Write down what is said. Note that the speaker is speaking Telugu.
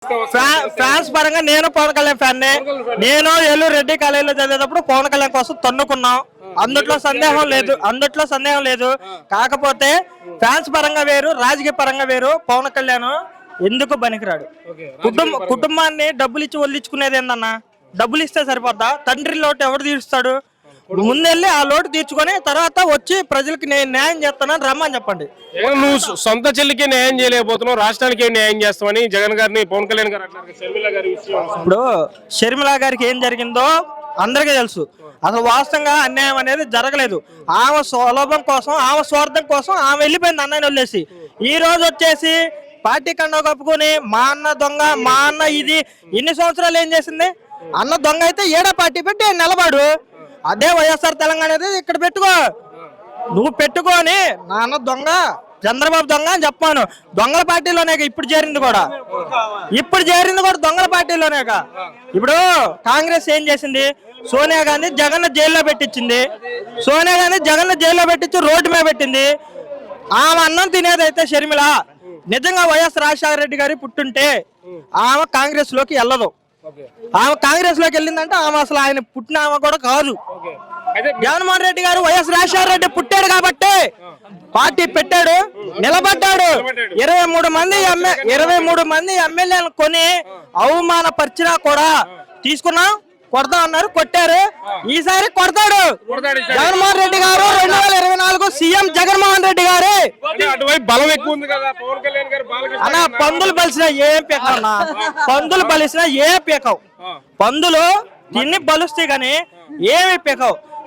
ఫ్యాన్స్ పరంగా నేను పవన్ కళ్యాణ్ ఫ్యాన్. నేను ఏలూరు రెడ్డి కాలేజీలో చదివేటప్పుడు పవన్ కళ్యాణ్ కోసం తన్నుకున్నాం. అందుట్లో సందేహం లేదు. కాకపోతే ఫ్యాన్స్ పరంగా వేరు, రాజకీయ పరంగా వేరు. పవన్ కళ్యాణ్ ఎందుకు పనికిరాడు. కుటుంబాన్ని డబ్బులు ఇచ్చి వదిలించుకునేది ఏందన్నా? డబ్బులు ఇస్తే సరిపోద్దా? తండ్రి లోటు ఎవరు తీరుస్తాడు? ముందెళ్ళి ఆ లోటు తీర్చుకొని తర్వాత వచ్చి ప్రజలకు నేను న్యాయం చేస్తానని రమ్మని చెప్పండి. నువ్వు సొంత చెల్లికి న్యాయం చేయలేకపోతున్నావు, రాష్ట్రానికి ఏం న్యాయం చేస్తామని జగన్ గారిని పవన్ కళ్యాణ్ గారు అంటారు. షర్మిల గారి విషయం ఇప్పుడు షర్మిల గారికి ఏం జరిగిందో అందరికీ తెలుసు. అసలు వాస్తవంగా అన్యాయం అనేది జరగలేదు. ఆమె సులభం కోసం, ఆమె స్వార్థం కోసం ఆమె వెళ్ళిపోయింది అన్నయ్యని వదిలేసి. ఈ రోజు వచ్చేసి పార్టీ కండ కప్పుకొని మా అన్న దొంగ, మా అన్న ఇది, ఇన్ని సంవత్సరాలు ఏం చేసింది? అన్న దొంగ అయితే ఏడా పార్టీ పెట్టి నిలబడు. అదే వైఎస్ఆర్ తెలంగాణ అనేది ఇక్కడ పెట్టుకో. నువ్వు పెట్టుకొని నా అన్న దొంగ, చంద్రబాబు దొంగ అని చెప్పాను. దొంగల పార్టీలోనే ఇప్పుడు చేరింది కూడా దొంగల పార్టీలోనే. ఇప్పుడు కాంగ్రెస్ ఏం చేసింది? సోనియా గాంధీ జగన్ జైల్లో పెట్టించింది. రోడ్డు మీద పెట్టింది. ఆమె అన్నం తినేదైతే షర్మిల నిజంగా వైఎస్ రాజశేఖర రెడ్డి గారి పుట్టుంటే ఆమె కాంగ్రెస్ లోకి వెళ్ళదు. ఆమె కాంగ్రెస్ లోకి వెళ్ళిందంటే ఆమె అసలు ఆయన పుట్టిన ఆమె కూడా కాదు. జగన్మోహన్ రెడ్డి గారు వైఎస్ రాజశేఖర రెడ్డి పుట్టాడు కాబట్టి పార్టీ పెట్టాడు, నిలబడ్డాడు. 23 మంది ఎమ్మెల్యేలను కొని అవమానపరిచినా కూడా తీసుకున్నాం. కొడతా అన్నారు, కొట్టారు. ఈసారి కొడతాడు జగన్మోహన్ రెడ్డి గారు. 2024 సీఎం జగన్మోహన్ రెడ్డి గారు. బలం ఎక్కువ ఉంది కదా పవన్ కళ్యాణ్ గారు. అన్నా పందులు బలిసినా ఏం పీకవు అన్నా, పందులు బలిసినా ఏ పీకవు. పందులు తిన్ని బలుస్తాయి కానీ ఏమి పీకవు.